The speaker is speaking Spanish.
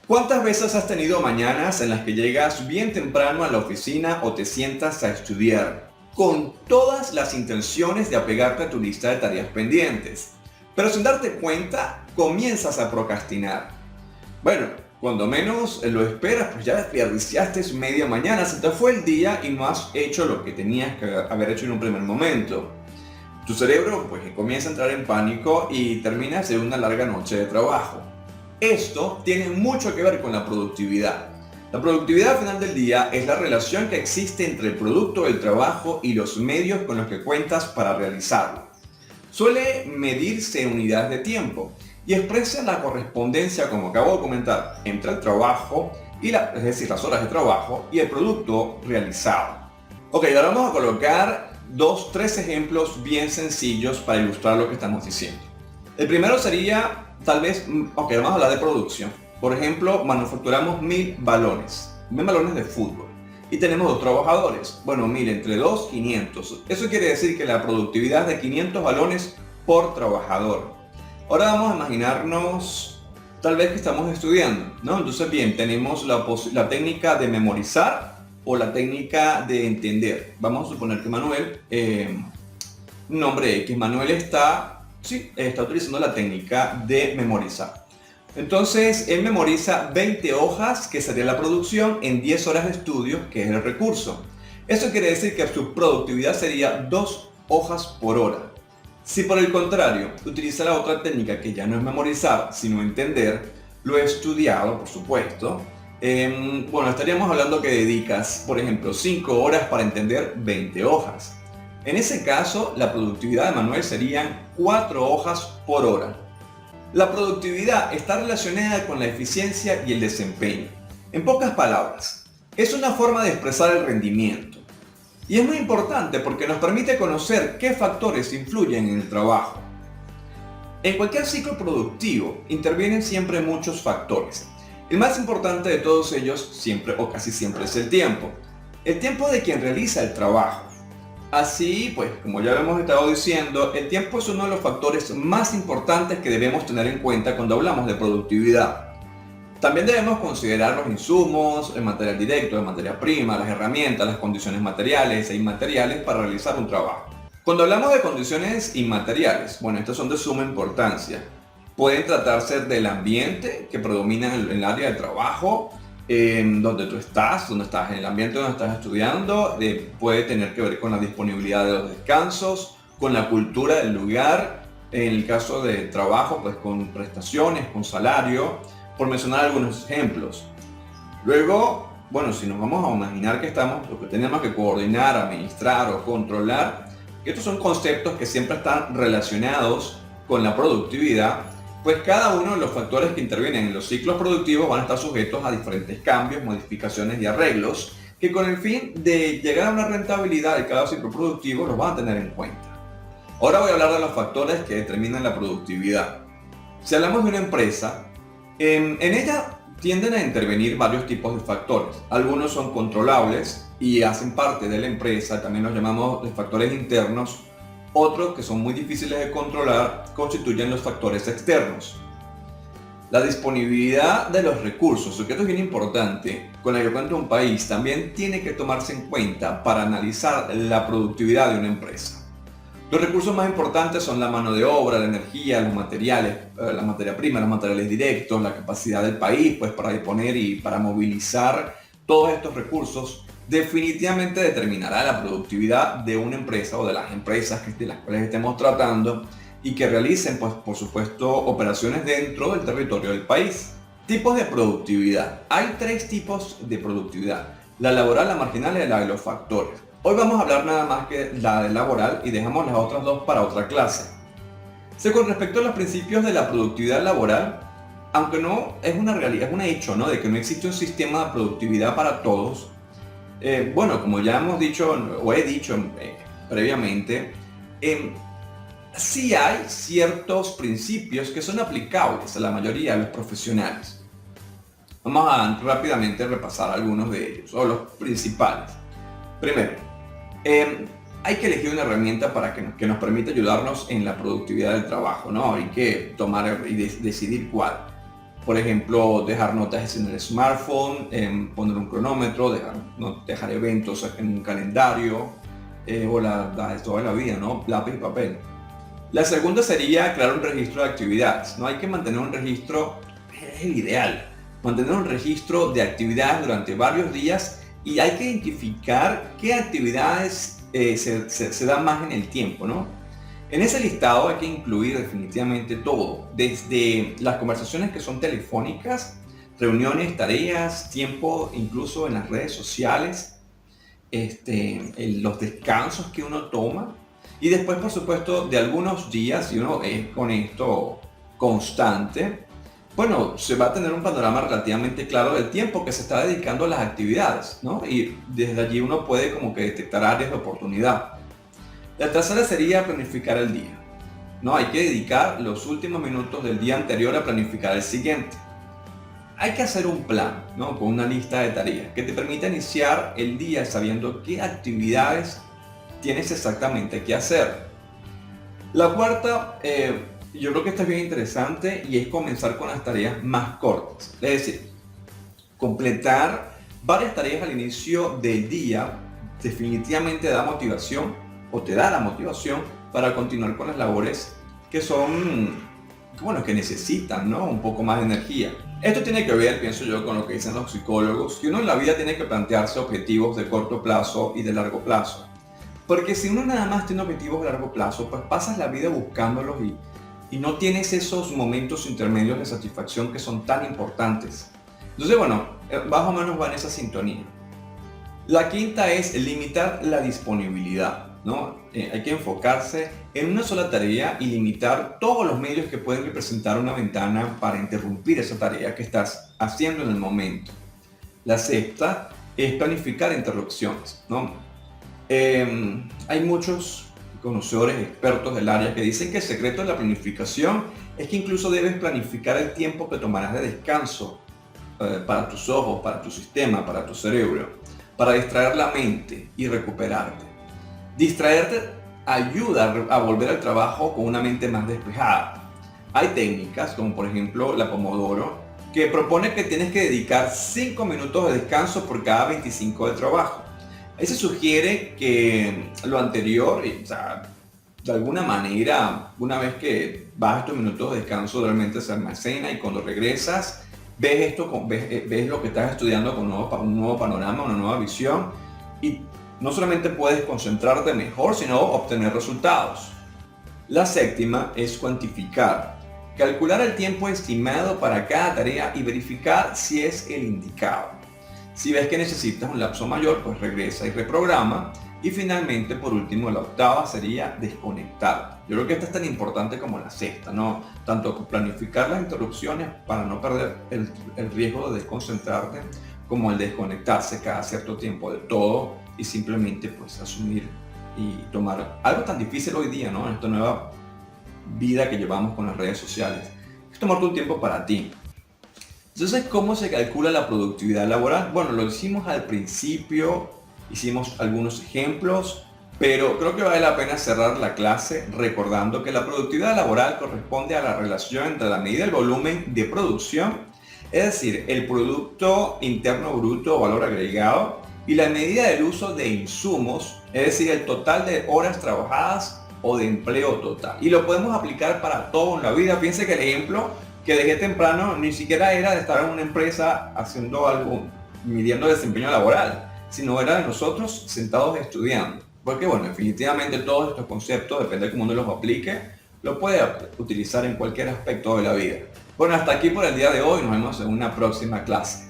¿Cuántas veces has tenido mañanas en las que llegas bien temprano a la oficina o te sientas a estudiar con todas las intenciones de apegarte a tu lista de tareas pendientes, pero sin darte cuenta comienzas a procrastinar? Bueno, cuando menos lo esperas, pues ya desperdiciaste media mañana, se te fue el día y no has hecho lo que tenías que haber hecho en un primer momento. Tu cerebro pues comienza a entrar en pánico y terminas en una larga noche de trabajo. Esto tiene mucho que ver con la productividad. La productividad al final del día es la relación que existe entre el producto del trabajo y los medios con los que cuentas para realizarlo. Suele medirse en unidades de tiempo y expresa la correspondencia, como acabo de comentar, entre el trabajo es decir, las horas de trabajo y el producto realizado. Ok, ahora vamos a colocar tres ejemplos bien sencillos para ilustrar lo que estamos diciendo. El primero sería, tal vez, vamos a hablar de producción. Por ejemplo, manufacturamos 1000 balones de fútbol y tenemos 2 trabajadores. Bueno, 1000 entre 2, 500. Eso quiere decir que la productividad es de 500 balones por trabajador. Ahora vamos a imaginarnos, tal vez que estamos estudiando, ¿no? Entonces, bien, tenemos la técnica de memorizar o la técnica de entender. Vamos a suponer que Manuel, nombre X, Manuel está utilizando la técnica de memorizar. Entonces, él memoriza 20 hojas, que sería la producción, en 10 horas de estudio, que es el recurso. Eso quiere decir que su productividad sería 2 hojas por hora. Si por el contrario utiliza la otra técnica, que ya no es memorizar, sino entender, lo he estudiado, por supuesto, estaríamos hablando que dedicas, por ejemplo, 5 horas para entender 20 hojas. En ese caso, la productividad de Manuel serían 4 hojas por hora. La productividad está relacionada con la eficiencia y el desempeño. En pocas palabras, es una forma de expresar el rendimiento. Y es muy importante porque nos permite conocer qué factores influyen en el trabajo. En cualquier ciclo productivo intervienen siempre muchos factores. El más importante de todos ellos siempre o casi siempre es el tiempo. El tiempo de quien realiza el trabajo. Así pues, como ya lo hemos estado diciendo, el tiempo es uno de los factores más importantes que debemos tener en cuenta cuando hablamos de productividad. También debemos considerar los insumos, el material directo, la materia prima, las herramientas, las condiciones materiales e inmateriales para realizar un trabajo. Cuando hablamos de condiciones inmateriales, estas son de suma importancia. Pueden tratarse del ambiente que predomina en el área de trabajo, donde tú estás, en el ambiente donde estás estudiando, puede tener que ver con la disponibilidad de los descansos, con la cultura del lugar, en el caso de trabajo, pues con prestaciones, con salario, por mencionar algunos ejemplos. Luego, si nos vamos a imaginar que lo que tenemos que coordinar, administrar o controlar, que estos son conceptos que siempre están relacionados con la productividad, pues cada uno de los factores que intervienen en los ciclos productivos van a estar sujetos a diferentes cambios, modificaciones y arreglos que con el fin de llegar a una rentabilidad de cada ciclo productivo los van a tener en cuenta. Ahora voy a hablar de los factores que determinan la productividad. Si hablamos de una empresa, en ella tienden a intervenir varios tipos de factores. Algunos son controlables y hacen parte de la empresa, también los llamamos de factores internos. Otros, que son muy difíciles de controlar, constituyen los factores externos. La disponibilidad de los recursos, que esto es bien importante, con la que cuenta un país, también tiene que tomarse en cuenta para analizar la productividad de una empresa. Los recursos más importantes son la mano de obra, la energía, los materiales, la materia prima, los materiales directos, la capacidad del país para disponer y para movilizar todos estos recursos. Definitivamente determinará la productividad de una empresa o de las empresas de las cuales estemos tratando y que realicen, por supuesto, operaciones dentro del territorio del país. Tipos de productividad. Hay 3 tipos de productividad: la laboral, la marginal y la de los factores. Hoy vamos a hablar nada más que la de laboral y dejamos las otras 2 para otra clase. Con respecto a los principios de la productividad laboral, aunque no es una realidad, es un hecho, ¿no?, de que no existe un sistema de productividad para todos. Como ya hemos dicho o he dicho previamente, sí hay ciertos principios que son aplicables a la mayoría de los profesionales. Vamos a rápidamente repasar algunos de ellos, o los principales. Primero, hay que elegir una herramienta que nos permita ayudarnos en la productividad del trabajo, ¿no? Hay que tomar y decidir cuál. Por ejemplo, dejar notas en el smartphone, poner un cronómetro, dejar eventos en un calendario, o la de toda la vida, ¿no? Lápiz y papel. La segunda sería crear un registro de actividades, ¿no? Hay que mantener un registro, es el ideal, mantener un registro de actividades durante varios días y hay que identificar qué actividades se dan más en el tiempo, ¿no? En ese listado hay que incluir definitivamente todo, desde las conversaciones que son telefónicas, reuniones, tareas, tiempo incluso en las redes sociales, los descansos que uno toma y después por supuesto de algunos días, si uno es con esto constante, bueno, se va a tener un panorama relativamente claro del tiempo que se está dedicando a las actividades, ¿no? Y desde allí uno puede como que detectar áreas de oportunidad. La tercera sería planificar el día, ¿no? Hay que dedicar los últimos minutos del día anterior a planificar el siguiente. Hay que hacer un plan, ¿no? Con una lista de tareas que te permita iniciar el día sabiendo qué actividades tienes exactamente que hacer. La cuarta, yo creo que esta es bien interesante y es comenzar con las tareas más cortas. Es decir, completar varias tareas al inicio del día definitivamente da motivación o te da la motivación para continuar con las labores que son, bueno, que necesitan, ¿no? Un poco más de energía. Esto tiene que ver, pienso yo, con lo que dicen los psicólogos, que uno en la vida tiene que plantearse objetivos de corto plazo y de largo plazo. Porque si uno nada más tiene objetivos de largo plazo, pues pasas la vida buscándolos y no tienes esos momentos intermedios de satisfacción que son tan importantes. Entonces, bueno, más o menos va en esa sintonía. La quinta es limitar la disponibilidad, ¿no? Hay que enfocarse en una sola tarea y limitar todos los medios que pueden representar una ventana para interrumpir esa tarea que estás haciendo en el momento. La sexta es planificar interrupciones, ¿no? Hay muchos conocedores, expertos del área que dicen que el secreto de la planificación es que incluso debes planificar el tiempo que tomarás de descanso para tus ojos, para tu sistema, para tu cerebro, para distraer la mente y recuperarte. Distraerte ayuda a volver al trabajo con una mente más despejada. Hay técnicas como por ejemplo la Pomodoro que propone que tienes que dedicar 5 minutos de descanso por cada 25 de trabajo. Ahí se sugiere que lo anterior, o sea, de alguna manera, una vez que vas estos minutos de descanso, realmente se almacena y cuando regresas, ves lo que estás estudiando con un nuevo panorama, una nueva visión y no solamente puedes concentrarte mejor, sino obtener resultados. La séptima es cuantificar. Calcular el tiempo estimado para cada tarea y verificar si es el indicado. Si ves que necesitas un lapso mayor, pues regresa y reprograma. Y finalmente, por último, la octava sería desconectar. Yo creo que esta es tan importante como la sexta, ¿no? Tanto planificar las interrupciones para no perder el riesgo de desconcentrarte, como el desconectarse cada cierto tiempo de todo y simplemente pues asumir y tomar algo tan difícil hoy día, ¿no? En esta nueva vida que llevamos con las redes sociales. Es tomarte un tiempo para ti. Entonces, ¿cómo se calcula la productividad laboral? Bueno, lo hicimos al principio, hicimos algunos ejemplos, pero creo que vale la pena cerrar la clase recordando que la productividad laboral corresponde a la relación entre la medida del volumen de producción, es decir, el Producto Interno Bruto o valor agregado, y la medida del uso de insumos, es decir, el total de horas trabajadas o de empleo total. Y lo podemos aplicar para todo en la vida. Piense que el ejemplo que dejé temprano ni siquiera era de estar en una empresa haciendo algo, midiendo desempeño laboral, sino era de nosotros sentados estudiando. Porque bueno, definitivamente todos estos conceptos, depende de cómo uno los aplique, lo puede utilizar en cualquier aspecto de la vida. Bueno, hasta aquí por el día de hoy, nos vemos en una próxima clase.